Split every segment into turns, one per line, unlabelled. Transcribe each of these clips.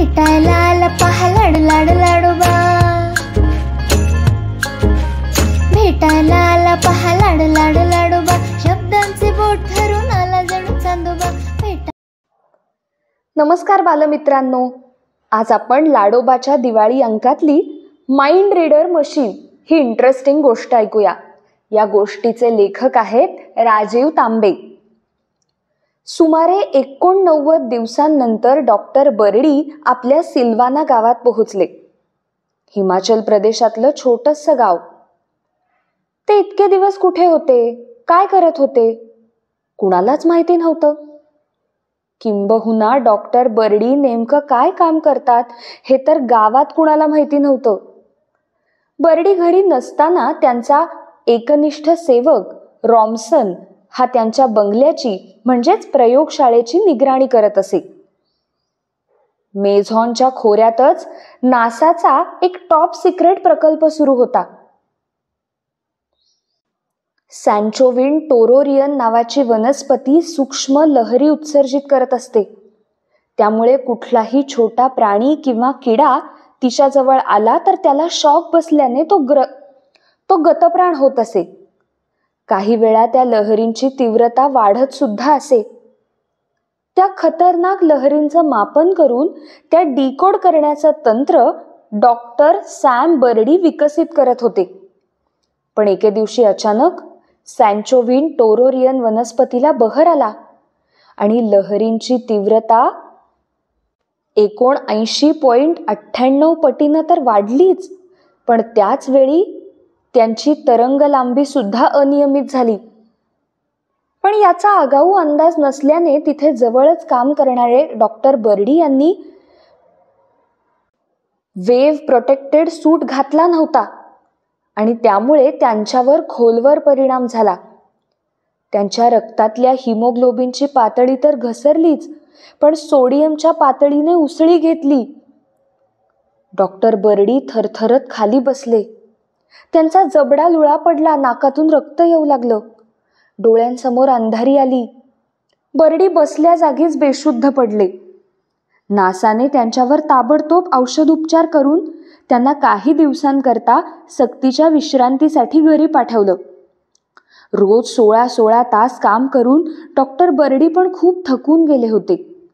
भेटायला आला पहा लाडू लाडू लाडोबा, भेटायला आला पहा लाडू लाडू लाडोबा, शब्दांचे बोट धरून आला जणू चांदोबा.
नमस्कार बालमित्रांनो, आज आपण लाडोबाच्या दिवाळी अंकातली माइंड रीडर मशीन ही इंटरेस्टिंग गोष्ट ऐकूया. या गोष्टीचे लेखक आहेत राजीव तांबे. सुमारे 89 दिवसांनंतर डॉक्टर बर्डी आपल्या सिल्वाना गावात पोहोचले. हिमाचल प्रदेशातलं छोटंसं गाव. ते इतके दिवस कुठे होते, काय करत होते, कुणालाच माहिती नव्हतं. किंबहुना डॉक्टर बर्डी नेमकं काय काम करतात हे तर गावात कुणाला माहिती नव्हतं. बर्डी घरी नसताना त्यांचा एकनिष्ठ सेवक रॉमसन हा त्यांच्या बंगल्याची म्हणजेच प्रयोगशाळेची निगराणी करत असे. मेझॉनच्या खोऱ्यातच नासाचा एक टॉप सिक्रेट प्रकल्प सुरू होता. सँचोविन टोरोरियन नावाची वनस्पती सूक्ष्म लहरी उत्सर्जित करत असते. त्यामुळे कुठलाही छोटा प्राणी किंवा किडा तिच्याजवळ आला तर त्याला शॉक बसल्याने तो गतप्राण होत असे. काही वेळा त्या लहरींची तीव्रता वाढत सुद्धा असे. त्या खतरनाक लहरींचं मापन करून त्या डिकोड करण्याचं तंत्र डॉक्टर सॅम बर्डी विकसित करत होते. पण एके दिवशी अचानक सँचोविन टोरोरियन वनस्पतीला बहर आला आणि लहरींची तीव्रता 79.98 पटीनं तर वाढलीच, पण त्याच वेळी त्यांची तरंग लांबी सुद्धा अनियमित झाली. पण याचा आगाऊ अंदाज नसल्याने तिथे जवळच काम करणारे डॉक्टर बर्डी यांनी वेव्ह प्रोटेक्टेड सूट घातला नव्हता आणि त्यामुळे त्यांच्यावर खोलवर परिणाम झाला. त्यांच्या रक्तातल्या हिमोग्लोबिनची पातळी तर घसरलीच, पण सोडियमच्या पातळीने उसळी घेतली. डॉक्टर बर्डी थरथरत खाली बसले. त्यांचा जबडा लुळा पडला, नाकातून रक्त येऊ लागलं, डोळ्यांसमोर अंधारी आली. बर्डी बसल्या जागीच बेशुद्ध पडले. नासाने त्यांच्यावर ताबडतोब औषधोपचार करून त्यांना काही दिवसांकरता सक्तीच्या विश्रांतीसाठी घरी पाठवलं. रोज 16 तास काम करून डॉक्टर बर्डी पण खूप थकून गेले होते.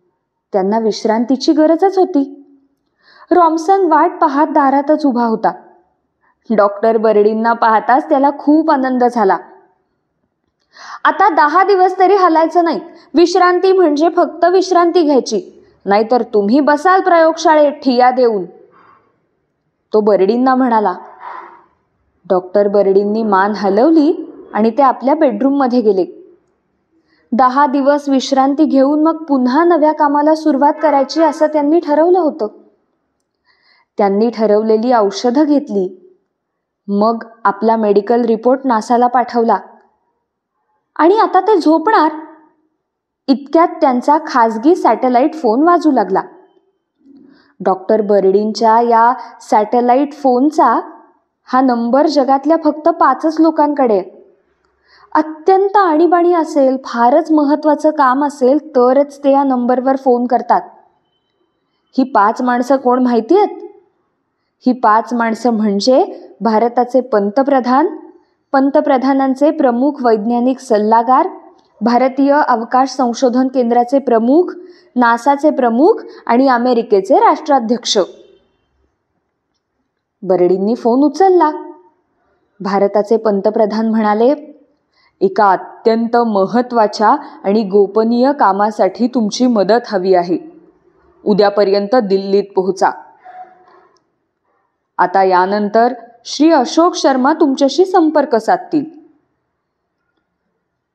त्यांना विश्रांतीची गरजच होती. रॉमसन वाट पाहत दारातच उभा होता. डॉक्टर बर्डींना पाहताच त्याला खूप आनंद झाला. आता 10 दिवस तरी हलायचं नाही. विश्रांती म्हणजे फक्त विश्रांती घ्यायची, नाहीतर तुम्ही बसाल प्रयोगशाळेत ठिया देऊन, तो बर्डींना म्हणाला. डॉक्टर बर्डींनी मान हलवली आणि ते आपल्या बेडरूम मध्ये गेले. 10 दिवस विश्रांती घेऊन मग पुन्हा नव्या कामाला सुरुवात करायची असं त्यांनी ठरवलं होतं. त्यांनी ठरवलेली औषधं घेतली. मग आपला मेडिकल रिपोर्ट नासाला पाठवला आणि आता ते झोपणार इतक्यात त्यांचा खाजगी सॅटेलाइट फोन वाजू लागला. डॉक्टर बर्डींच्या या सॅटेलाइट फोनचा हा नंबर जगातल्या फक्त 5च लोकांकडे. अत्यंत आणीबाणी असेल, फारच महत्वाचं काम असेल तरच ते या नंबरवर फोन करतात. ही 5 माणसं कोण माहिती आहेत? ही 5 माणसं म्हणजे भारताचे पंतप्रधान, पंतप्रधानांचे प्रमुख वैज्ञानिक सल्लागार, भारतीय अवकाश संशोधन केंद्राचे प्रमुख, नासाचे प्रमुख आणि अमेरिकेचे राष्ट्राध्यक्ष. बर्डींनी फोन उचलला. भारताचे पंतप्रधान म्हणाले, एका अत्यंत महत्वाच्या आणि गोपनीय कामासाठी तुमची मदत हवी आहे. उद्यापर्यंत दिल्लीत पोहोचा. आता यानंतर श्री अशोक शर्मा तुमच्याशी संपर्क साधतील.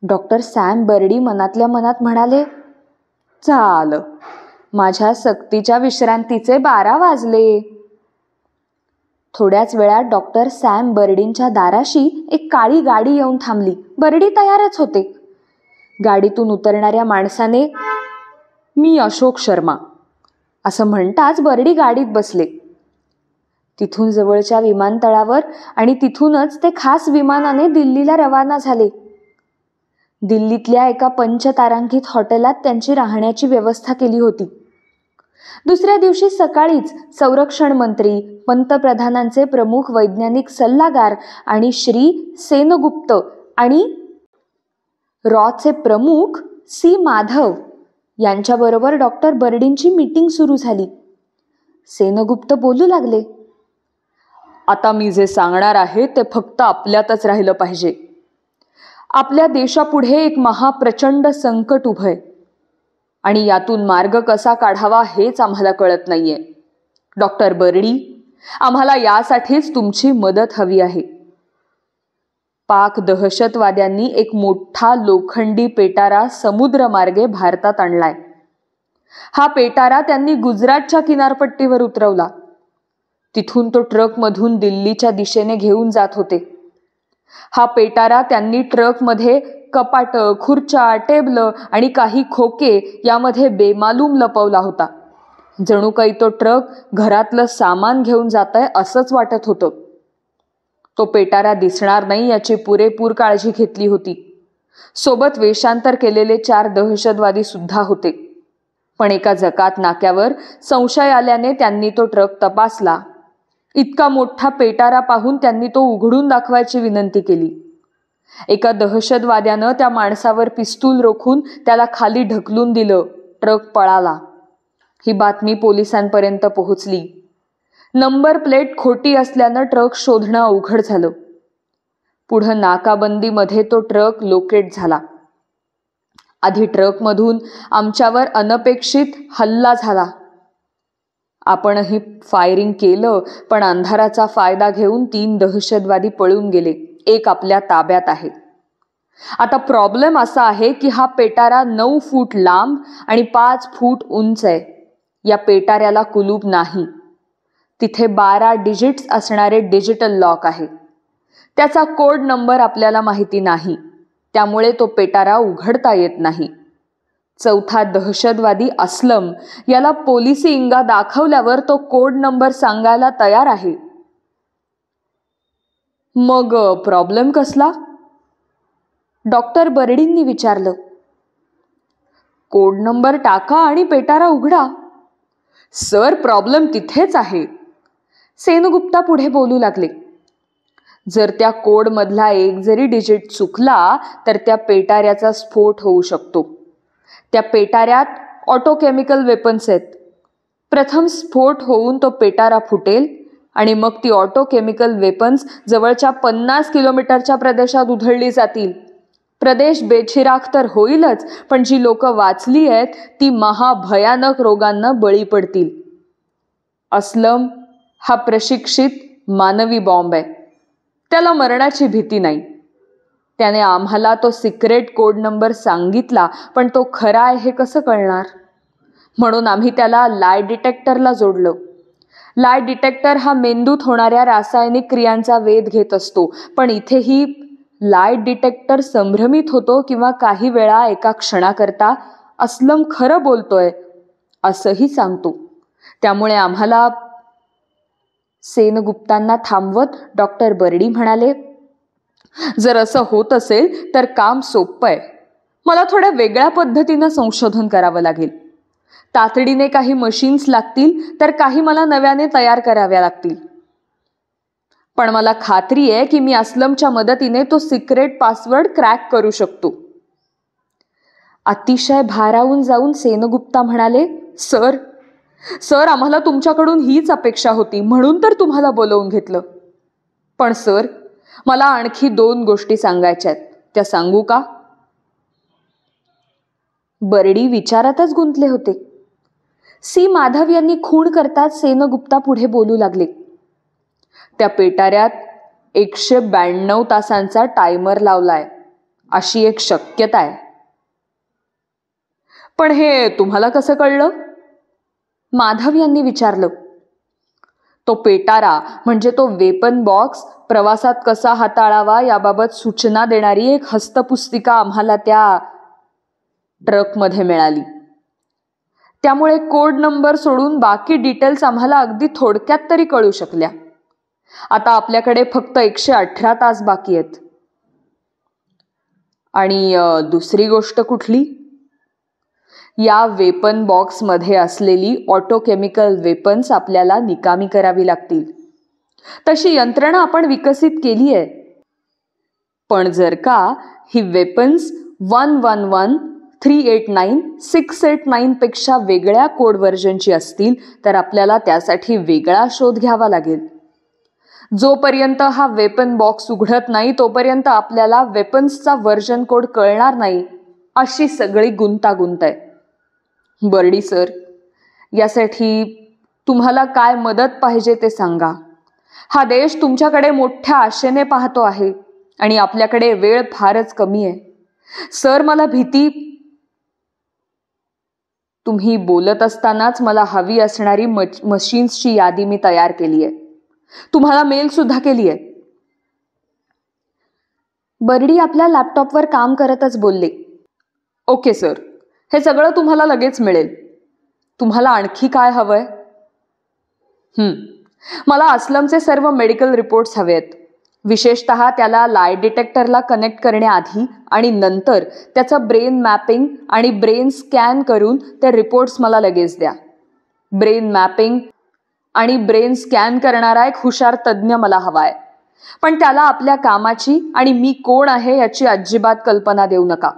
डॉक्टर सॅम बर्डी मनातल्या मनात म्हणाले, झालं, माझ्या सक्तीच्या विश्रांतीचे 12 वाजले. थोड्याच वेळात डॉक्टर सॅम बर्डींच्या दाराशी एक काळी गाडी येऊन थांबली. बर्डी तयारच होते. गाडीतून उतरणाऱ्या माणसाने, मी अशोक शर्मा असं म्हणताच बर्डी गाडीत बसले. तिथून जवळच्या विमानतळावर आणि तिथूनच ते खास विमानाने दिल्लीला रवाना झाले. दिल्लीतल्या एका 5 तारांकित हॉटेलात त्यांची राहण्याची व्यवस्था केली होती. दुसऱ्या दिवशी सकाळीच संरक्षण मंत्री, पंतप्रधानांचे प्रमुख वैज्ञानिक सल्लागार आणि श्री सेनगुप्त आणि रॉचे प्रमुख सी माधव यांच्याबरोबर डॉक्टर बर्डींची मीटिंग सुरू झाली. सेनगुप्त बोलू लागले,
आता मी जे सांगणार आहे ते फक्त आपल्यातच राहिलं पाहिजे. आपल्या देशापुढे एक महाप्रचंड संकट उभंय आणि यातून मार्ग कसा काढावा हेच आम्हाला कळत नाहीये. डॉक्टर बर्डी, आम्हाला यासाठीच तुमची मदत हवी आहे. पाक दहशतवाद्यांनी एक मोठा लोखंडी पेटारा समुद्रमार्गे भारतात आणलाय. हा पेटारा त्यांनी गुजरातच्या किनारपट्टीवर उतरवला. तिथून तो ट्रकमधून दिल्लीच्या दिशेने घेऊन जात होते. हा पेटारा त्यांनी ट्रकमध्ये कपाट, खुर्च्या, टेबल आणि काही खोके यामध्ये बेमालूम लपवला होता. जणू काही तो ट्रक घरातलं सामान घेऊन जातंय असंच वाटत होतं. तो पेटारा दिसणार नाही याची पुरेपूर काळजी घेतली होती. सोबत वेषांतर केलेले 4 दहशतवादी सुद्धा होते. पण एका जकात नाक्यावर संशय आल्याने त्यांनी तो ट्रक तपासला. इतका मोठा पेटारा पाहून त्यांनी तो उघडून दाखवायची विनंती केली. एका दहशतवाद्यानं त्या माणसावर पिस्तूल रोखून त्याला खाली ढकलून दिलं. ट्रक पळाला. ही बातमी पोलिसांपर्यंत पोहोचली. नंबर प्लेट खोटी असल्यानं ट्रक शोधणं अवघड झालं. पुढं नाकाबंदीमध्ये तो ट्रक लोकेट झाला. आधी ट्रकमधून आमच्यावर अनपेक्षित हल्ला झाला. आपणही फायरिंग केलं, पण अंधाराचा फायदा घेऊन 3 दहशतवादी पळून गेले. एक आपल्या ताब्यात आहे. आता प्रॉब्लेम असा आहे की हा पेटारा 9 फूट लांब आणि 5 फूट उंच आहे. या पेटाऱ्याला कुलूप नाही. तिथे 12 डिजिट्स असणारे डिजिटल लॉक आहे. त्याचा कोड नंबर आपल्याला माहिती नाही. त्यामुळे तो पेटारा उघडता येत नाही. 4था दहशतवादी असलम याला पोलिसी इंगा दाखवल्यावर तो कोड नंबर सांगायला तयार आहे.
मग प्रॉब्लेम कसला? डॉक्टर बर्डींनी विचारलं.
कोड नंबर टाका आणि पेटारा उघडा. सर, प्रॉब्लेम तिथेच आहे.
सेनगुप्ता पुढे बोलू लागले.
जर त्या कोड मधला एक जरी डिजिट चुकला तर त्या पेटाऱ्याचा स्फोट होऊ शकतो. त्या पेटाऱ्यात ऑटोकेमिकल वेपन्स आहेत. प्रथम स्फोट होऊन तो पेटारा फुटेल आणि मग ती ऑटोकेमिकल वेपन्स जवळच्या 50 किलोमीटरच्या प्रदेशात उधळली जातील. प्रदेश बेचिराख तर होईलच, पण जी लोक वाचली आहेत ती महाभयानक रोगांना बळी पडतील. असलम हा प्रशिक्षित मानवी बॉम्ब आहे. त्याला मरणाची भीती नाही. त्याने आम्हाला तो सिक्रेट कोड नंबर सांगितला, पण तो खरा आहे हे कसं कळणार? म्हणून आम्ही त्याला लाय डिटेक्टरला जोडलं. लाय डिटेक्टर हा मेंदूत होणाऱ्या रासायनिक क्रियांचा वेध घेत असतो. पण इथेही लाय डिटेक्टर संभ्रमित होतो किंवा काही वेळा एका क्षणाकरता असलम खरं बोलतोय असंही सांगतो. त्यामुळे आम्हाला.
सेनगुप्तांना थांबवत डॉक्टर बर्डी म्हणाले,
जर असं होत असेल तर काम सोपं आहे. मला थोड्या वेगळ्या पद्धतीनं संशोधन करावं लागेल. तातडीने काही मशीन्स लागतील, तर काही मला नव्याने तयार कराव्या लागतील. पण मला खात्री आहे की मी असलमच्या मदतीने तो सिक्रेट पासवर्ड क्रॅक करू शकतो.
अतिशय भारावून जाऊन सेनगुप्ता म्हणाले,
सर, आम्हाला तुमच्याकडून हीच अपेक्षा होती, म्हणून तर तुम्हाला बोलवून घेतलं. पण सर, मला आणखी 2 गोष्टी सांगायच्या आहेत. त्या सांगू का?
बर्डी विचारातच गुंतले होते. सी माधव यांनी खूण करताच सेनगुप्ता पुढे बोलू लागले.
त्या पेटाऱ्यात 192 तासांचा टायमर लावलाय अशी एक शक्यता आहे. पण हे तुम्हाला कसं कळलं?
माधव यांनी विचारलं.
तो पेटारा म्हणजे तो वेपन बॉक्स प्रवासात कसा हाताळावा याबाबत सूचना देणारी एक हस्तपुस्तिका आम्हाला त्या ट्रकमध्ये मिळाली. त्यामुळे कोड नंबर सोडून बाकी डिटेल्स आम्हाला अगदी थोडक्यात तरी कळू शकल्या. आता आपल्याकडे फक्त 118 तास बाकी आहेत.
आणि दुसरी गोष्ट कुठली?
या वेपन बॉक्समध्ये असलेली ऑटोकेमिकल वेपन्स आपल्याला निकामी करावी लागतील. तशी यंत्रणा आपण विकसित केली आहे. पण जर का ही वेपन्स 111, 389, 689 पेक्षा वेगळ्या कोड व्हर्जनची असतील तर आपल्याला त्यासाठी वेगळा शोध घ्यावा लागेल. जोपर्यंत हा वेपन बॉक्स उघडत नाही तोपर्यंत आपल्याला वेपन्सचा व्हर्जन कोड कळणार नाही. अशी सगळी गुंतागुंत आहे. बर्डी सर, यासाठी तुम्हाला काय मदत पाहिजे ते सांगा. हा देश तुमच्याकडे मोठ्या आशेने पाहतो आहे आणि आपल्याकडे वेळ फारच कमी आहे. सर, मला भीती. तुम्ही बोलत असतानाच मला हवी असणारी मशीन्सची यादी मी तयार केली आहे. तुम्हाला मेल सुद्धा केली आहे.
बर्डी आपल्या लॅपटॉपवर काम करतच बोलले.
ओके सर, हे सगळं तुम्हाला लगेच मिळेल. तुम्हाला आणखी काय हवंय? मला असलमचे सर्व मेडिकल रिपोर्ट्स हवेत. विशेषतः त्याला लाय डिटेक्टरला कनेक्ट करण्याआधी आणि नंतर त्याचं ब्रेन मॅपिंग आणि ब्रेन स्कॅन करून ते रिपोर्ट्स मला लगेच द्या. ब्रेन मॅपिंग आणि ब्रेन स्कॅन करणारा एक हुशार तज्ज्ञ मला हवाय. पण त्याला आपल्या कामाची आणि मी कोण आहे याची अजिबात कल्पना देऊ नका.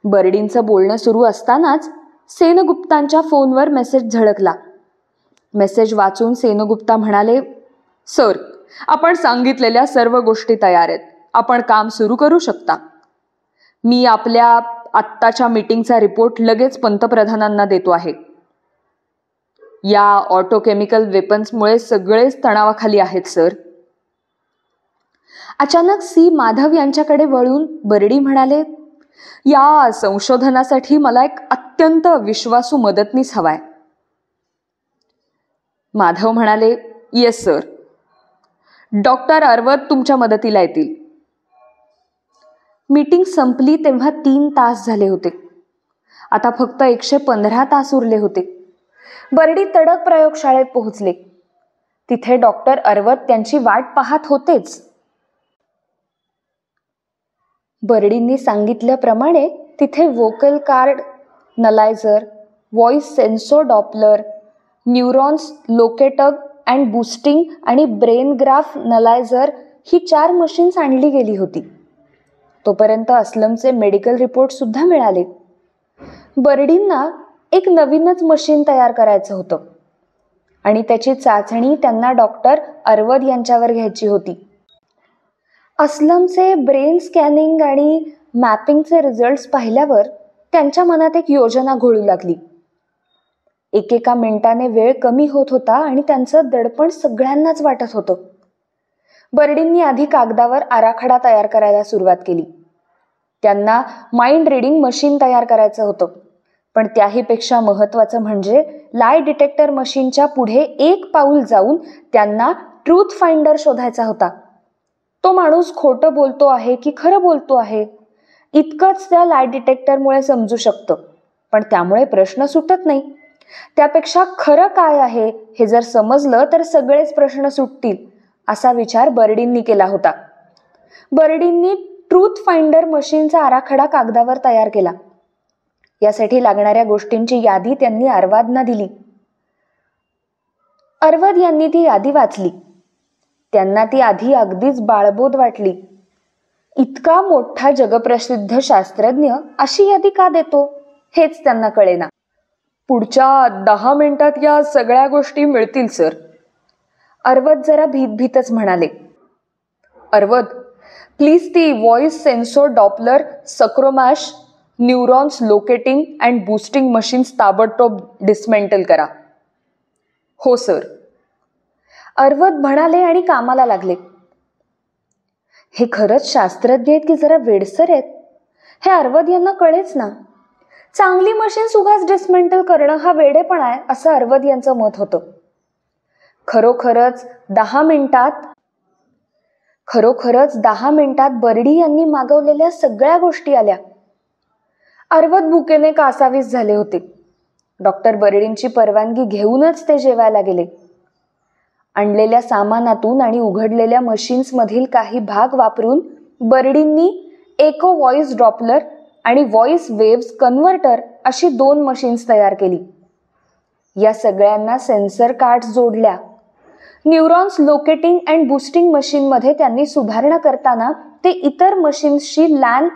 बर्डींचं बोलणं सुरू असतानाच सेनगुप्तांच्या फोनवर मेसेज झळकला. मेसेज वाचून सेनगुप्ता म्हणाले,
सर, आपण सांगितलेल्या सर्व गोष्टी तयार आहेत. आपण काम सुरू करू शकता. मी आपल्या आत्ताच्या मीटिंगचा रिपोर्ट लगेच पंतप्रधानांना देतो आहे. या ऑटोकेमिकल वेपन्समुळे सगळेच तणावाखाली आहेत सर.
अचानक सी माधव यांच्याकडे वळून बर्डी म्हणाले,
या संशोधनासाठी मला एक अत्यंत विश्वासू मदतनीस हवाय.
माधव म्हणाले,
येस सर. डॉक्टर अरवद तुमच्या मदतीला येतील.
मीटिंग संपली तेव्हा 3 तास झाले होते. आता फक्त 115 तास उरले होते. बर्डी तडक प्रयोगशाळेत पोहोचले. तिथे डॉक्टर अरवद त्यांची वाट पाहत होतेच. बर्डींनी सांगितल्याप्रमाणे तिथे vocal cord analyser, voice sensor Doppler, neurons locator and boosting आणि ब्रेन ग्राफ नलायझर ही 4 मशीन्स आणली गेली होती. तोपर्यंत असलमचे मेडिकल रिपोर्ट सुद्धा मिळाले. बर्डींना एक नवीनच मशीन तयार करायचं होतं आणि त्याची चाचणी त्यांना डॉक्टर अरवद यांच्यावर घ्यायची होती. असलमचे ब्रेन स्कॅनिंग आणि मॅपिंगचे रिझल्ट्स पाहिल्यावर त्यांच्या मनात एक योजना घोळू लागली. एकेका मिनिटाने वेळ कमी होत होता आणि त्यांचं दडपण सगळ्यांनाच वाटत होतं. बर्डींनी आधी कागदावर आराखडा तयार करायला सुरुवात केली. त्यांना माइंड रिडिंग मशीन तयार करायचं होतं. पण त्याहीपेक्षा महत्त्वाचं म्हणजे लाय डिटेक्टर मशीनच्या पुढे एक पाऊल जाऊन त्यांना ट्रूथ फाइंडर शोधायचा होता. तो माणूस खोटं बोलतो आहे की खरं बोलतो आहे इतकंच त्या लाय डिटेक्टरमुळे समजू शकतं. पण त्यामुळे प्रश्न सुटत नाही. त्यापेक्षा खरं काय आहे हे जर समजलं तर सगळेच प्रश्न सुटतील असा विचार बर्डींनी केला होता. बर्डींनी ट्रूथ फाइंडर मशीनचा आराखडा कागदावर तयार केला. यासाठी लागणाऱ्या गोष्टींची यादी त्यांनी अरवदना दिली. अरवद यांनी ती यादी वाचली. त्यांना ती आधी अगदीच बाळबोध वाटली. इतका मोठा जगप्रसिद्ध शास्त्रज्ञ अशी यादी का देतो हेच त्यांना कळेना.
पुढच्या 10 मिनिटात या सगळ्या गोष्टी मिळतील सर.
अरवद जरा भीतभीतच म्हणाले.
अरवद, प्लीज ती व्हॉइस सेन्सोर डॉपलर, सक्रोमॅश, neurons locating and boosting machines ताबडतोब डिस्मेंटल करा.
हो सर. अरवद म्हणाले आणि कामाला लागले. हे खरंच शास्त्रज्ञ आहेत की जरा वेडसर आहेत हे अरवद यांना कळेच ना. चांगली मशीन्स उगाच डिस्मेंटल करणं हा वेडेपणा आहे असं अरवद यांचं मत होतं. खरोखरच 10 मिनिटात बर्डी यांनी मागवलेल्या सगळ्या गोष्टी आल्या. अरवद भुकेने कासावीस झाले होते. डॉक्टर बर्डींची परवानगी घेऊनच ते जेवायला गेले. आणलेल्या सामानातून आणि उघडलेल्या मशीन्स मधील काही भाग वापरून बर्डींनी एको व्हॉइस डॉपलर आणि व्हॉइस वेव्स कन्व्हर्टर अशी 2 मशीन्स तयार केली. या सगळ्यांना सेन्सर कार्ड्स जोडल्या. न्यूरॉन्स लोकेटिंग अँड बूस्टिंग मशीनमध्ये त्यांनी सुधारणा करताना ते इतर मशीन्सशी लॅन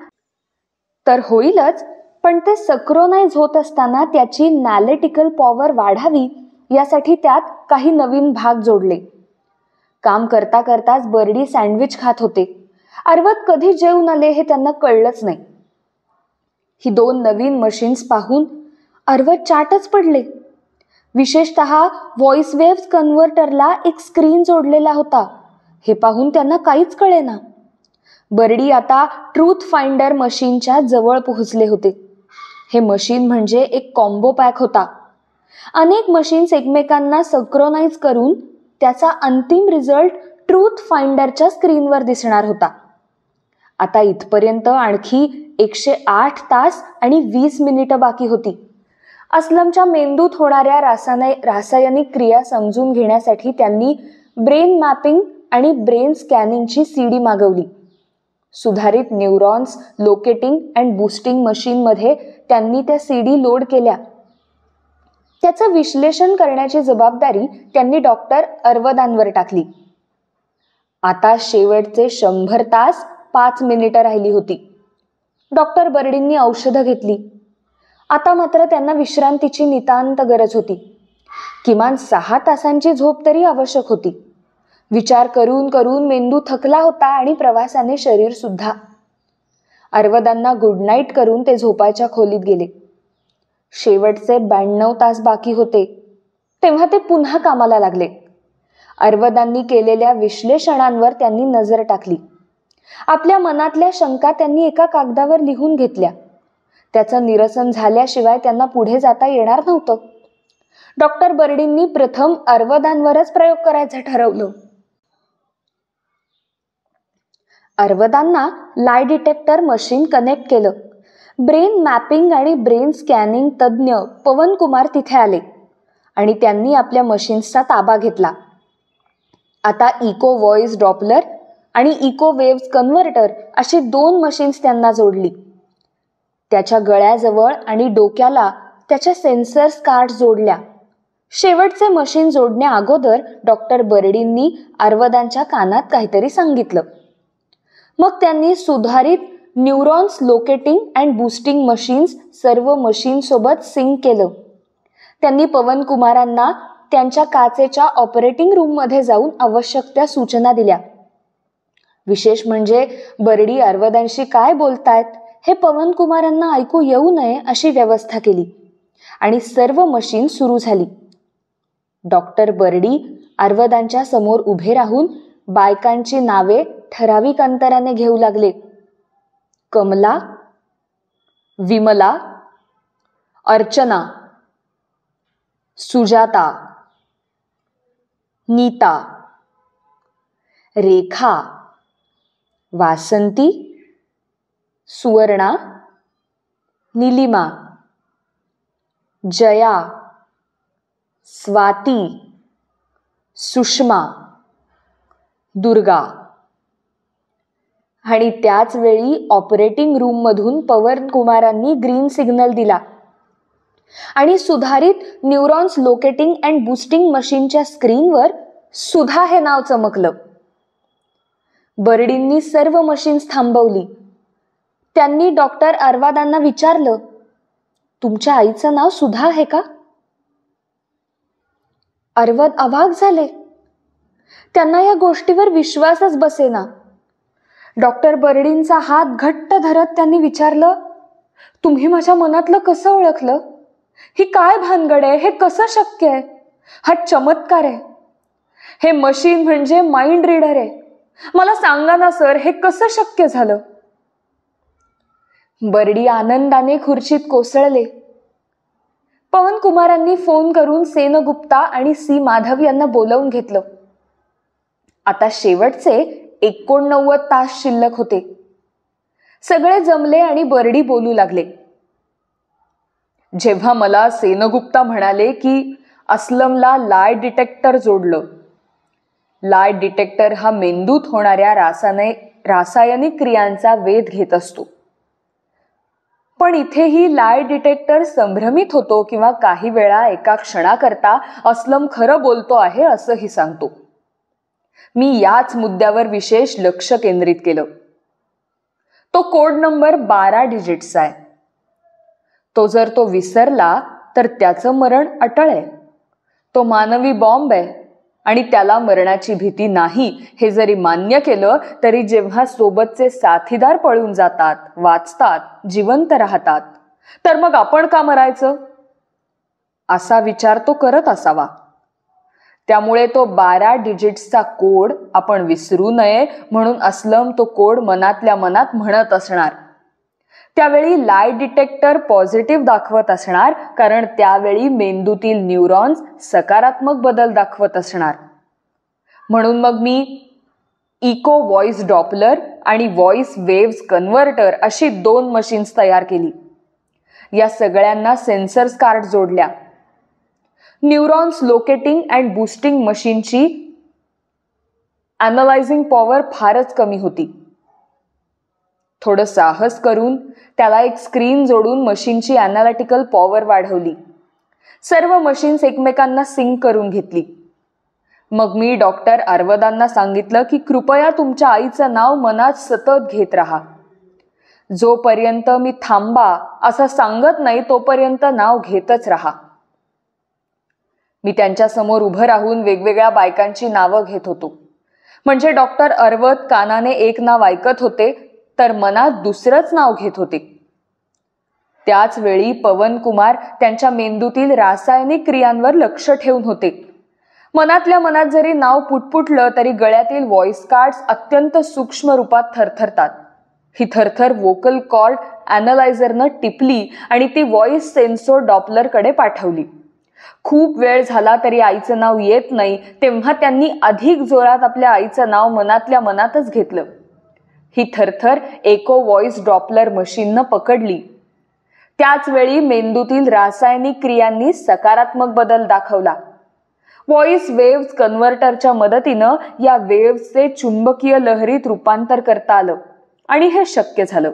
तर होईलच, पण ते सक्रोनाइज होत असताना त्याची नॅलेटिकल पॉवर वाढावी यासाठी त्यात काही नवीन भाग जोडले. काम करता करताच बर्डी सँडविच खात होते. अर्वद कधी जेवून आले हे त्यांना कळलंच नाही. ही 2 नवीन मशीन्स पाहून अर्वद चाटच पडले. विशेषतः व्हॉइस वेव्स कन्व्हर्टरला एक स्क्रीन जोडलेला होता. हे पाहून त्यांना काहीच कळेना. बर्डी आता ट्रूथ फाइंडर मशीनच्या जवळ पोहोचले होते. हे मशीन म्हणजे एक कॉम्बो पॅक होता. अनेक मशीन्स एकमेकांना सक्रोनाइज करून त्याचा अंतिम रिझल्ट ट्रूथ फाइंडरच्या स्क्रीनवर दिसणार होता. आता इथपर्यंत आणखी 108 तास आणि 20 मिनिटं बाकी होती. असलमच्या मेंदूत होणाऱ्या रासायनिक क्रिया समजून घेण्यासाठी त्यांनी ब्रेन मॅपिंग आणि ब्रेन स्कॅनिंगची CD मागवली. सुधारित न्यूरॉन्स लोकेटिंग अँड बूस्टिंग मशीनमध्ये त्यांनी त्या CD लोड केल्या. त्याचं विश्लेषण करण्याची जबाबदारी त्यांनी डॉक्टर अर्वदांवर टाकली. आता शेवटचे 100 तास 5 मिनिटं राहिली होती. डॉक्टर बर्डींनी औषधं घेतली. आता मात्र त्यांना विश्रांतीची नितांत गरज होती. किमान 6 तासांची झोप तरी आवश्यक होती. विचार करून करून मेंदू थकला होता आणि प्रवासाने शरीर सुद्धा. अर्वदांना गुड नाईट करून ते झोपाच्या खोलीत गेले. शेवटचे 92 तास बाकी होते. तेव्हा ते पुन्हा कामाला लागले. अर्वदांनी केलेल्या विश्लेषणांवर त्यांनी नजर टाकली. आपल्या मनातल्या शंका त्यांनी एका कागदावर लिहून घेतल्या. त्याचं निरसन झाल्याशिवाय त्यांना पुढे जाता येणार नव्हतं. डॉक्टर बर्डींनी प्रथम अर्वदांवरच प्रयोग करायचं ठरवलं. अर्वदांना लाय डिटेक्टर मशीन कनेक्ट केलं. ब्रेन मॅपिंग आणि ब्रेन स्कॅनिंग तज्ज्ञ पवन कुमार तिथे आले आणि त्यांनी आपल्या मशीन्सचा ताबा घेतला. आता इको व्हॉइस डॉपलर आणि इको वेव्स कन्व्हर्टर अशी 2 मशीन्स त्यांना जोडली. त्याच्या गळ्याजवळ आणि डोक्याला त्याच्या सेन्सर्स कार्ड जोडल्या. शेवटचे मशीन जोडण्या अगोदर डॉक्टर बर्डींनी अर्वदांच्या कानात काहीतरी सांगितलं. मग त्यांनी सुधारित neurons locating and boosting machines सर्व मशीन सोबत सिंक केलं. त्यांनी पवन कुमारांना त्यांच्या काचेच्या ऑपरेटिंग रूम मध्ये जाऊन आवश्यक त्या सूचना दिल्या. विशेष म्हणजे बर्डी अर्वदांशी काय बोलतायत हे पवन कुमारांना ऐकू येऊ नये अशी व्यवस्था केली आणि सर्व मशीन सुरू झाली. डॉक्टर बर्डी अर्वदांच्या समोर उभे राहून बायकांची नावे ठराविक अंतराने घेऊ लागले. कमला, विमला, अर्चना, सुजाता, नीता, रेखा, वासंती, सुवर्णा, नीलिमा, जया, स्वाती, सुषमा, दुर्गा. आणि त्याच वेळी ऑपरेटिंग रूम मधून पवन कुमारांनी ग्रीन सिग्नल दिला आणि सुधारित न्यूरॉन्स लोकेटिंग अँड बूस्टिंग मशीनच्या स्क्रीनवर सुधा हे नाव चमकलं. बर्डींनी सर्व मशीन्स थांबवली. त्यांनी डॉक्टर अर्वदांना विचारलं, तुमच्या आईचं नाव सुधा आहे का? अर्वद अवाक झाले. त्यांना या गोष्टीवर विश्वासच बसेना. डॉक्टर बर्डींचा हात घट्ट धरत त्यांनी विचारलं, तुम्ही माझ्या मनातलं कसं ओळखलं? ही काय भानगड आहे? हे कसं शक्य आहे? हा चमत्कार आहे. हे मशीन म्हणजे माइंड रीडर आहे. मला सांगा ना सर, हे कसं शक्य झालं? बर्डी आनंदाने खुर्चीत कोसळले. पवन कुमारांनी फोन करून सेनगुप्ता आणि सी माधव यांना बोलावून घेतलं. आता शेवटचे 89 तास शिल्लक होते. सगळे जमले आणि बर्डी बोलू लागले.
जेव्हा मला सेनगुप्ता म्हणाले की असलमला लाय डिटेक्टर जोडलं. लाय डिटेक्टर हा मेंदूत होणाऱ्या रासायनिक क्रियांचा वेध घेत असतो. पण इथेही लाय डिटेक्टर संभ्रमित होतो किंवा काही वेळा एका क्षणाकरता अस्लम खरं बोलतो आहे असंही सांगतो. मी याच मुद्द्यावर विशेष लक्ष केंद्रित केलं. तो कोड नंबर 12 डिजिट्सचा आहे. तो जर तो विसरला तर त्याचं मरण अटळ आहे. तो मानवी बॉम्ब आहे आणि त्याला मरणाची भीती नाही हे जरी मान्य केलं तरी जेव्हा सोबतचे साथीदार पळून जातात, वाचतात, जिवंत राहतात, तर मग आपण का मरायचं असा विचार तो करत असावा. त्यामुळे तो 12 डिजिट्सचा कोड आपण विसरू नये म्हणून अस्लम तो कोड मनातल्या मनात म्हणत असणार. त्यावेळी लाय डिटेक्टर पॉझिटिव्ह दाखवत असणार कारण त्यावेळी मेंदूतील न्यूरॉन्स सकारात्मक बदल दाखवत असणार. म्हणून मग मी इको व्हॉइस डॉपलर आणि व्हॉइस वेव्स कन्व्हर्टर अशी 2 मशीन्स तयार केली. या सगळ्यांना सेन्सर्स कार्ड जोडल्या. न्यूरॉन्स लोकेटिंग अँड बूस्टिंग मशीनची अॅनालायझिंग पॉवर फारच कमी होती. थोडं साहस करून त्याला एक स्क्रीन जोडून मशीनची अॅनालिटिकल पॉवर वाढवली. सर्व मशीन्स एकमेकांना सिंक करून घेतली. मग मी डॉक्टर अरवदांना सांगितलं की कृपया तुमच्या आईचं नाव मनात सतत घेत राहा. जोपर्यंत मी थांबा असं सांगत नाही तोपर्यंत नाव घेतच राहा. मी त्यांच्या समोर उभं राहून वेगवेगळ्या बायकांची नावं घेत होतो. म्हणजे डॉक्टर अरवद कानाने एक नाव ऐकत होते तर मनात दुसरंच नाव घेत होते. त्याच वेळी पवन कुमार त्यांच्या मेंदूतील रासायनिक क्रियांवर लक्ष ठेवून होते. मनातल्या मनात जरी नाव पुटपुटलं तरी गळ्यातील व्हॉइस कार्ड्स अत्यंत सूक्ष्म रूपात थरथरतात. ही थरथर वोकल कॉर्ड अॅनालायझरनं टिपली आणि ती व्हॉइस सेन्सोर डॉपलरकडे पाठवली. खूप वेळ झाला तरी आईचं नाव येत नाही तेव्हा त्यांनी अधिक जोरात आपल्या आईचं नाव मनातल्या मनातच घेतलं. ही थरथर इको व्हॉइस डॉपलर मशीननं पकडली. त्याच वेळी मेंदूतील रासायनिक क्रियांनी सकारात्मक बदल दाखवला. व्हॉइस वेव्स कन्व्हर्टरच्या मदतीनं या वेव्सचे चुंबकीय लहरीत रूपांतर करता आलं आणि हे शक्य झालं.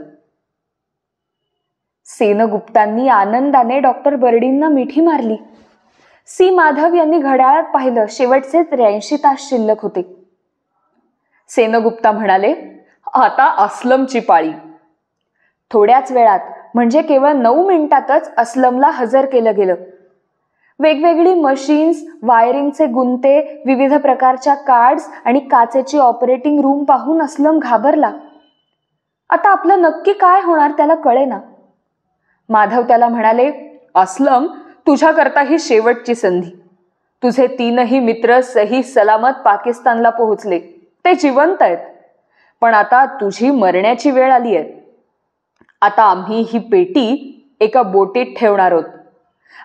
सेनगुप्तांनी आनंदाने डॉक्टर बर्डींना मिठी मारली. सी माधव यांनी घड्याळात पाहिलं. शेवटचे 83 तास शिल्लक होते. सेनगुप्ता म्हणाले, आता अस्लमची पाळी. थोड्याच वेळात म्हणजे केवळ 9 मिनिटातच अस्लमला हजर केलं गेलं. वेगवेगळी मशीन्स, वायरिंगचे गुंते, विविध प्रकारच्या कार्ड्स आणि काचेची ऑपरेटिंग रूम पाहून अस्लम घाबरला. आता आपलं नक्की काय होणार त्याला कळेना. माधव त्याला म्हणाले, अस्लम, तुझ्याकरता ही शेवटची संधी. तुझे 3ही मित्र सही सलामत पाकिस्तानला पोहोचले. ते जिवंत आहेत. पण आता तुझी मरण्याची वेळ आली आहे. आता आम्ही ही पेटी एका बोटीत ठेवणार आहोत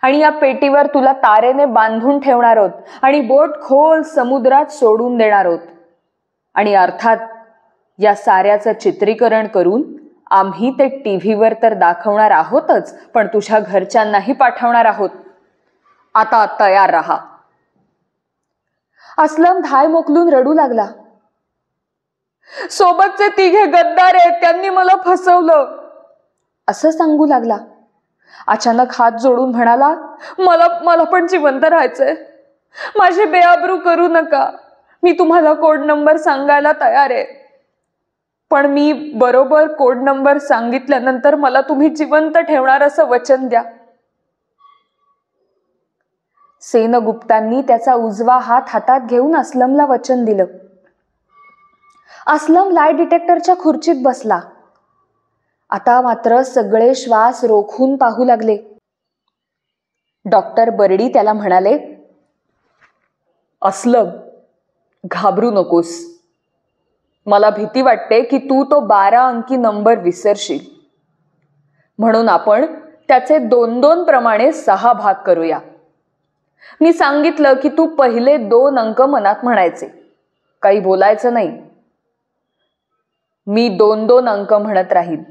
आणि या पेटीवर तुला तारेने बांधून ठेवणार आहोत आणि बोट खोल समुद्रात सोडून देणार आहोत. आणि अर्थात या साऱ्याचं चित्रीकरण करून आम्ही ते टीव्हीवर तर दाखवणार आहोतच पण तुझ्या घरच्यांनाही पाठवणार आहोत. आता तयार राहा. अस्लम धाय मोकलून रडू लागला. सोबतचे 3 गद्दार आहेत, त्यांनी मला फसवलं असं सांगू लागला. अचानक हात जोडून म्हणाला, मला पण जिवंत राहायचंय. माझी बेआबरू करू नका. मी तुम्हाला कोड नंबर सांगायला तयार आहे. पण मी बरोबर कोड नंबर सांगितल्यानंतर मला तुम्ही जिवंत ठेवणार असं वचन द्या. सेनगुप्तांनी त्याचा उजवा हात हातात घेऊन अस्लमला वचन दिलं. अस्लम लाय डिटेक्टरच्या खुर्चीत बसला. आता मात्र सगळे श्वास रोखून पाहू लागले. डॉक्टर बर्डी त्याला म्हणाले, अस्लम, घाबरू नकोस. मला भीती वाटते की तू तो 12 अंकी नंबर विसरशील. म्हणून आपण त्याचे 2-2 प्रमाणे 6 भाग करूया. मी सांगितलं की तू पहिले 2 अंक मनात म्हणायचे, काही बोलायचं नाही. मी 2-2 अंक म्हणत राहीन.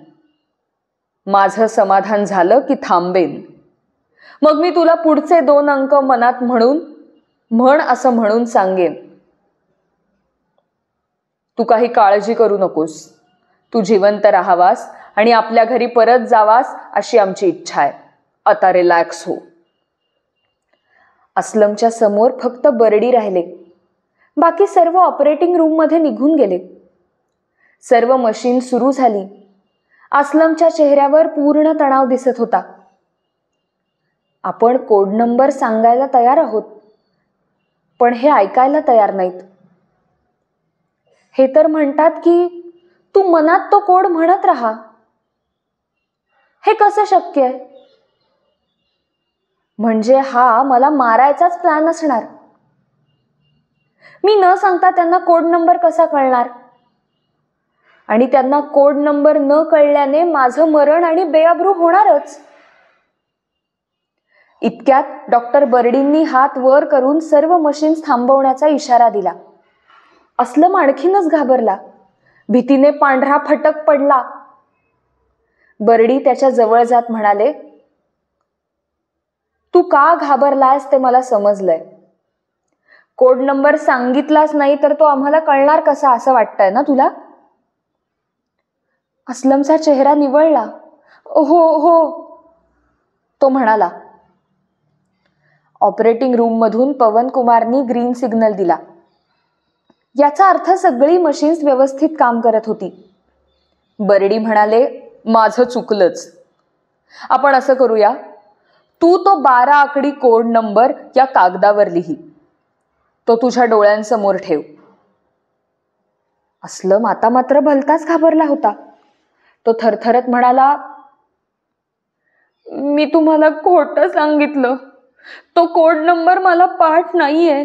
माझं समाधान झालं की थांबेन. मग मी तुला पुढचे 2 अंक मनात म्हण असं म्हणून सांगेन. तू काही काळजी करू नकोस. तू जिवंत राहावास आणि आपल्या घरी परत जावास अशी आमची इच्छा आहे. आता रिलॅक्स हो.
अस्लमच्या समोर फक्त बर्डी राहिले. बाकी सर्व ऑपरेटिंग रूम मध्ये निघून गेले. सर्व मशीन सुरू झाली. अस्लमच्या चेहऱ्यावर पूर्ण तणाव दिसत होता. आपण कोड नंबर सांगायला तयार आहोत, पण हे ऐकायला तयार नाहीत. हे तर म्हणतात की तू मनात तो कोड म्हणत राहा. हे कसं शक्य आहे? म्हणजे हा मला मारायचाच प्लॅन असणार. मी न सांगता त्यांना कोड नंबर कसा कळणार? आणि त्यांना कोड नंबर न कळल्याने माझं मरण आणि बेअब्रू होणारच. इतक्यात डॉक्टर बर्डींनी हात वर करून सर्व मशीन्स थांबवण्याचा इशारा दिला. अस्लम आणखीनच घाबरला. भीतीने पांढरा फटक पडला. बर्डी त्याच्या जवळ जात म्हणाले, तू का घाबरलायस ते मला समजलंय. कोड नंबर सांगितलाच नाही तर तो आम्हाला कळणार कसा असं वाटतंय ना तुला? अस्लमचा चेहरा निवळला. हो हो तो म्हणाला. ऑपरेटिंग रूम मधून पवन कुमारनी ग्रीन सिग्नल दिला. याचा अर्थ सगळी मशीन्स व्यवस्थित काम करत होती. बर्डी म्हणाले, माझं चुकलंच. आपण असं करूया, तू तो 12 आकडी कोड नंबर या कागदावर लिही. तो तुझ्या डोळ्यांसमोर ठेव. अस्लम आता मात्र भलताच घाबरला होता. तो थरथरत म्हणाला, मी तुम्हाला खोटं सांगितलं. तो कोड नंबर मला पाठ नाहीये,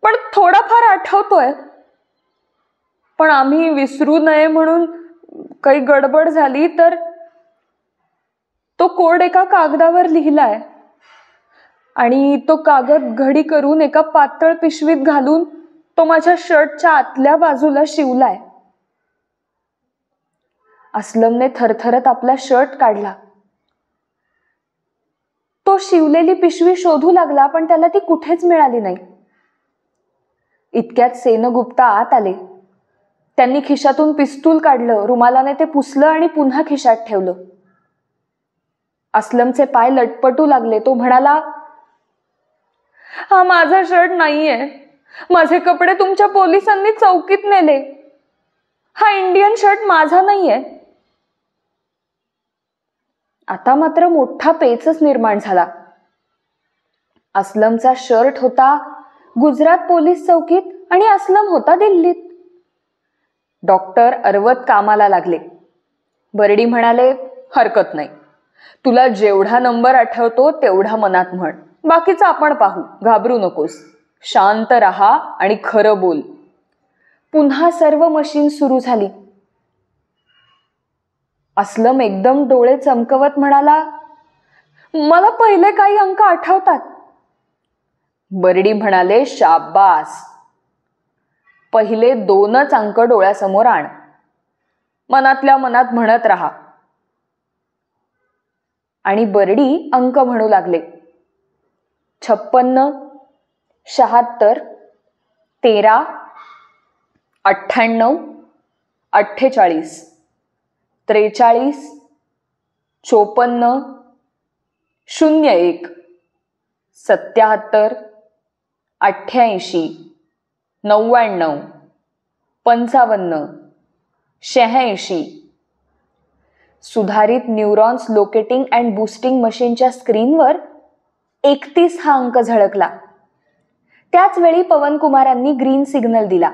पण थोडाफार आठवतोय. पण आम्ही विसरू नये म्हणून काही गडबड झाली तर तो कोड एका कागदावर लिहिलाय आणि तो कागद घडी करून एका पातळ पिशवीत घालून तो माझ्या शर्टच्या आतल्या बाजूला शिवलाय. अस्लमने थरथरत आपला शर्ट काढला. तो शिवलेली पिशवी शोधू लागला, पण त्याला ती कुठेच मिळाली नाही. इतक्यात सेनगुप्ता आत आले. त्यांनी खिशातून पिस्तूल काढलं, रुमालाने ते पुसलं आणि पुन्हा खिशात ठेवलं. अस्लमचे पाय लटपटू लागले. तो म्हणाला, हा माझा शर्ट नाहीये. माझे कपडे तुमच्या पोलिसांनी चौकीत नेले. हा इंडियन शर्ट माझा नाहीये. आता मात्र मोठा पेचच निर्माण झाला. अस्लमचा शर्ट होता गुजरात पोलीस चौकीत आणि अस्लम होता दिल्लीत. डॉक्टर अरवत कामाला लागले. बर्डी म्हणाले, हरकत नाही. तुला जेवढा नंबर आठवतो तेवढा मनात म्हण. बाकीचं आपण पाहू. घाबरू नकोस. शांत राहा आणि खरं बोल. पुन्हा सर्व मशीन सुरू झाली. अस्लम एकदम डोळे चमकवत म्हणाला, मला पहिले काही अंक आठवतात. बर्डी म्हणाले, शाबास. पहिले 2च अंक डोळ्यासमोर आण. मनातल्या मनात म्हणत राहा. आणि बर्डी अंक म्हणू लागले. 56, 76, 13, 98, 48, 43, 54, 01, 77, 88, 99, 55, 86. सुधारित न्यूरॉन्स लोकेटिंग अँड बूस्टिंग मशीनच्या स्क्रीनवर 31 हा अंक झळकला. त्याच वेळी पवन कुमारांनी ग्रीन सिग्नल दिला.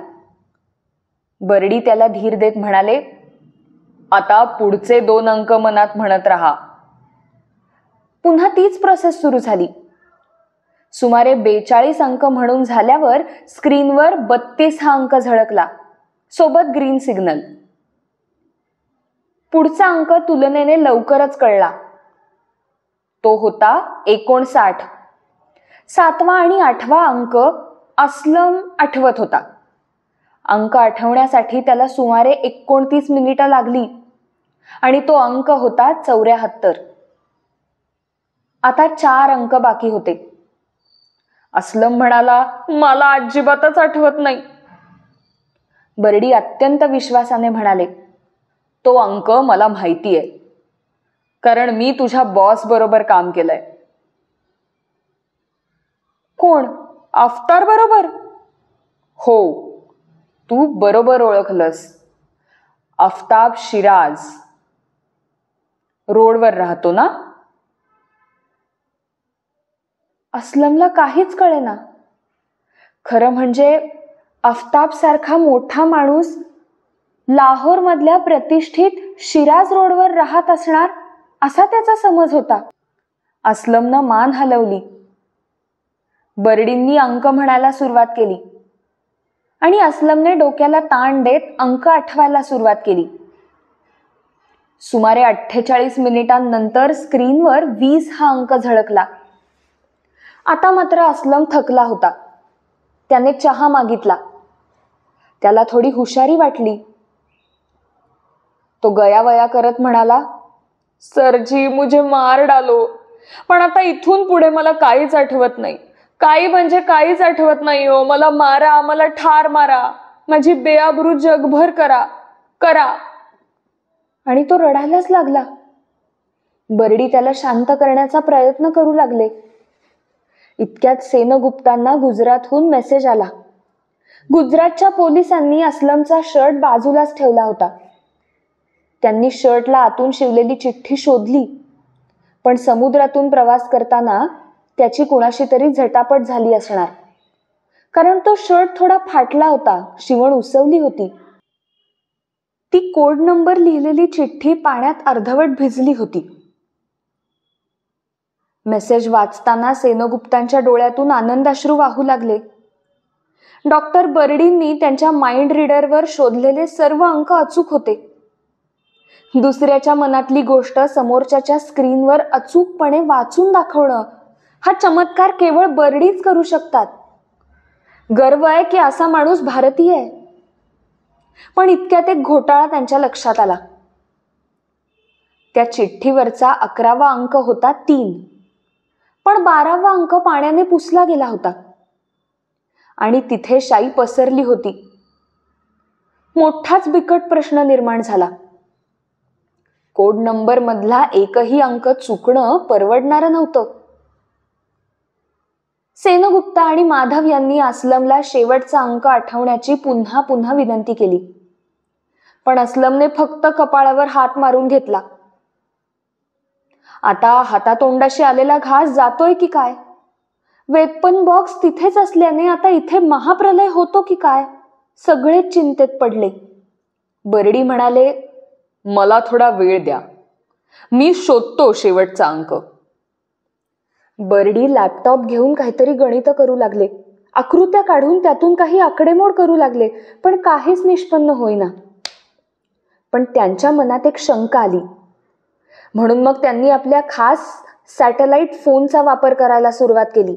बर्डी त्याला धीर देत म्हणाले, आता पुढचे 2 अंक मनात म्हणत राहा. पुन्हा तीच प्रोसेस सुरू झाली. सुमारे 42 अंक म्हणून झाल्यावर स्क्रीनवर 32 हा अंक झळकला, सोबत ग्रीन सिग्नल. पुढचा अंक तुलनेने लवकरच कळला. तो होता 59. 7वा आणि 8वा अंक अस्लम आठवत होता. अंक आठवण्यासाठी त्याला सुमारे 29 मिनिटं लागली आणि तो अंक होता 74. आता 4 अंक बाकी होते. अस्लम म्हणाला, मला अजिबातच आठवत नाही. बर्डी अत्यंत विश्वासाने म्हणाले,
तो अंक मला माहिती आहे, कारण मी तुझ्या बॉस बरोबर काम केलंय.
कोण?
अफ्तार बरोबर? हो, तू बरोबर ओळखलंस. आफताब शिराज. रोडवर राहतो ना?
असलमला काहीच कळेना. खरं म्हणजे आफताब सारखा मोठा माणूस लाहोर मधल्या प्रतिष्ठित शिराज रोडवर राहत असणार असा त्याचा समज होता. असलमनं मान हलवली. बर्डींनी अंक म्हणायला सुरुवात केली आणि असलमने डोक्याला ताण देत अंक आठवायला सुरुवात केली. सुमारे 48 मिनिटांनंतर स्क्रीनवर 20 हा अंक झळकला. आता मात्र असलम थकला होता. त्याने चहा मागितला. त्याला थोडी हुशारी वाटली. तो गयावया करत म्हणाला,
सरजी मुझे मार डालो. पण आता इथून पुढे मला काहीच आठवत नाही. काही म्हणजे काहीच आठवत नाही हो. मला मारा, मला ठार मारा, माझी बेआबरू जगभर करा करा.
आणि तो रडायलाच लागला. बर्डी त्याला शांत करण्याचा प्रयत्न करू लागले. इतक्यात सेनगुप्तांना गुजरातहून मेसेज आला. गुजरातच्या पोलिसांनी असलमचा शर्ट बाजूलाच ठेवला होता. त्यांनी शर्टला आतून शिवलेली चिठ्ठी शोधली, पण समुद्रातून प्रवास करताना त्याची कुणाशी तरी झटापट झाली असणार, कारण तो शर्ट थोडा फाटला होता, शिवण उसवली होती. ती कोड नंबर लिहिलेली चिठ्ठी पाण्यात अर्धवट भिजली होती. मेसेज वाचताना सेनगुप्तांच्या डोळ्यातून आनंदाश्रू वाहू लागले. डॉक्टर बर्डींनी त्यांच्या माइंड रीडरवर शोधलेले सर्व अंक अचूक होते. दुसऱ्याच्या मनातली गोष्ट समोरच्याच्या स्क्रीनवर अचूकपणे वाचून दाखवणं हा चमत्कार केवळ बर्डीच करू शकतात. गर्व आहे की असा माणूस भारतीय आहे. पण इतक्यात एक घोटाळा त्यांच्या लक्षात आला. त्या चिठ्ठीवरचा 11वा अंक होता 3, पण 12वा अंक पाण्याने पुसला गेला होता आणि तिथे शाई पसरली होती. मोठाच बिकट प्रश्न निर्माण झाला. कोड नंबर मधला एकही अंक चुकणं परवडणारं नव्हतं. सेनगुप्ता आणि माधव यांनी असलमला शेवटचा अंक आठवण्याची पुन्हा पुन्हा विनंती केली, पण असलमने फक्त कपाळावर हात मारून घेतला. आता हातातोंडाशी आलेला घास जातोय की काय? वेपन बॉक्स तिथेच असल्याने आता इथे महाप्रलय होतो की काय? सगळेच चिंतेत पडले. बर्डी म्हणाले,
मला थोडा वेळ द्या, मी शोधतो शेवटचा अंक.
बर्डी लॅपटॉप घेऊन काहीतरी गणित करू लागले. आकृत्या काढून त्यातून काही आकडेमोड करू लागले, पण काहीच निष्पन्न होईना. पण त्यांच्या मनात एक शंका आली. म्हणून मग त्यांनी आपल्या खास सॅटेलाइट फोनचा वापर करायला सुरुवात केली.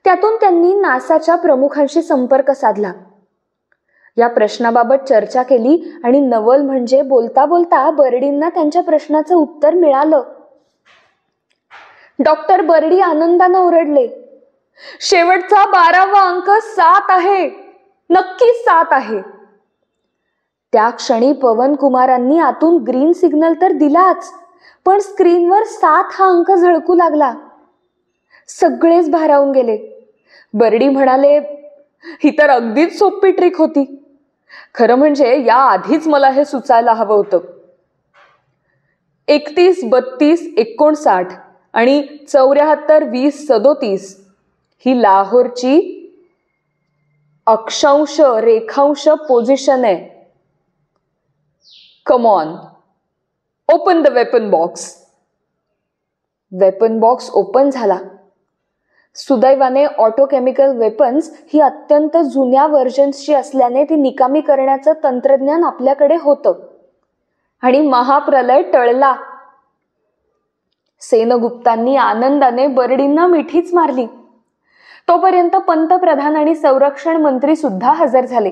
त्यातून त्यांनी नासाच्या प्रमुखांशी संपर्क साधला. या प्रश्नाबाबत चर्चा केली आणि नवल म्हणजे बोलता बोलता बर्डींना त्यांच्या प्रश्नाचं उत्तर मिळालं. डॉक्टर बर्डी आनंदानं ओरडले,
शेवटचा 12वा अंक 7 आहे, नक्की 7 आहे.
त्या क्षणी पवन कुमारांनी आतून ग्रीन सिग्नल तर दिलाच, पण स्क्रीनवर 7 हा अंक झळकू लागला. सगळेच भारावून गेले.
बर्डी म्हणाले, ही तर अगदीच सोपी ट्रिक होती. खरं म्हणजे या आधीच मला हे सुचायला हवं होतं. 31, 32, 59 आणि 74, 20, 37 ही लाहोरची अक्षांश रेखांश पोझिशन आहे. Come on, open the weapon box.
Weapon box open झाला. सुदैवाने ऑटोकेमिकल वेपन्स ही अत्यंत जुन्या व्हर्जन्सची असल्याने ती निकामी करण्याचं तंत्रज्ञान आपल्याकडे होतं आणि महाप्रलय टळला. सेनगुप्तांनी आनंदाने बर्डींना मिठीच मारली. तोपर्यंत पंतप्रधान आणि संरक्षण मंत्री सुद्धा हजर झाले.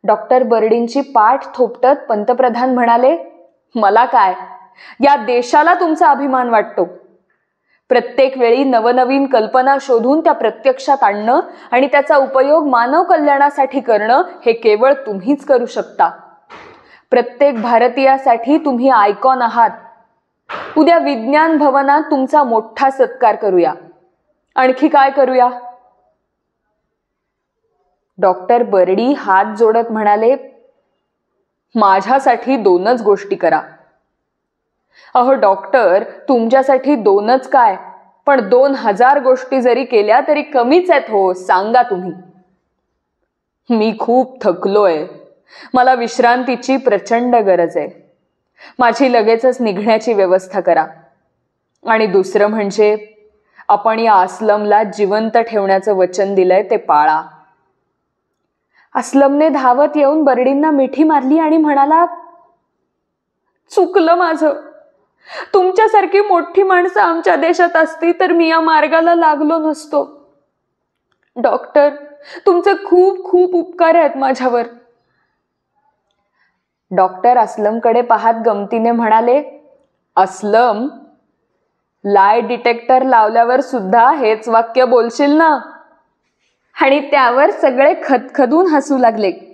डॉक्टर बर्डींची पाठ थोपटत पंतप्रधान म्हणाले, मला काय, या देशाला तुमचा अभिमान वाटतो. प्रत्येक वेळी नवनवीन कल्पना शोधून त्या प्रत्यक्षात आणणं आणि त्याचा उपयोग मानव कल्याणासाठी करणं हे केवळ तुम्हीच करू शकता.
प्रत्येक भारतीयासाठी तुम्ही आयकॉन आहात. उद्या विज्ञान भवनात तुमचा मोठा सत्कार करूया. आणखी काय करूया? डॉक्टर बर्डी हात जोडत म्हणाले, माझ्यासाठी 2च गोष्टी करा. अहो डॉक्टर, तुमच्यासाठी 2च काय, पण 2000 गोष्टी जरी केल्या तरी कमीच आहेत हो. सांगा तुम्ही. मी खूप थकलोय. मला विश्रांतीची प्रचंड गरज आहे. माझी लगेचच निघण्याची व्यवस्था करा. आणि दुसरं म्हणजे आपण या अस्लमला जिवंत ठेवण्याचं वचन दिलंय ते पाळा. अस्लमने धावत येऊन बर्डींना मिठी मारली आणि म्हणाला, चुकलं माझं. तुमच्यासारखी मोठी माणसं आमच्या देशात असती तर मी या मार्गाला लागलो नसतो. डॉक्टर, तुमचे खूप खूप उपकार आहेत माझ्यावर. डॉक्टर अस्लमकडे पाहत गमतीने म्हणाले, अस्लम, लाय डिटेक्टर लावल्यावर सुद्धा हेच वाक्य बोलशील ना? आणि त्यावर सगळे खदखदून हसू लागले.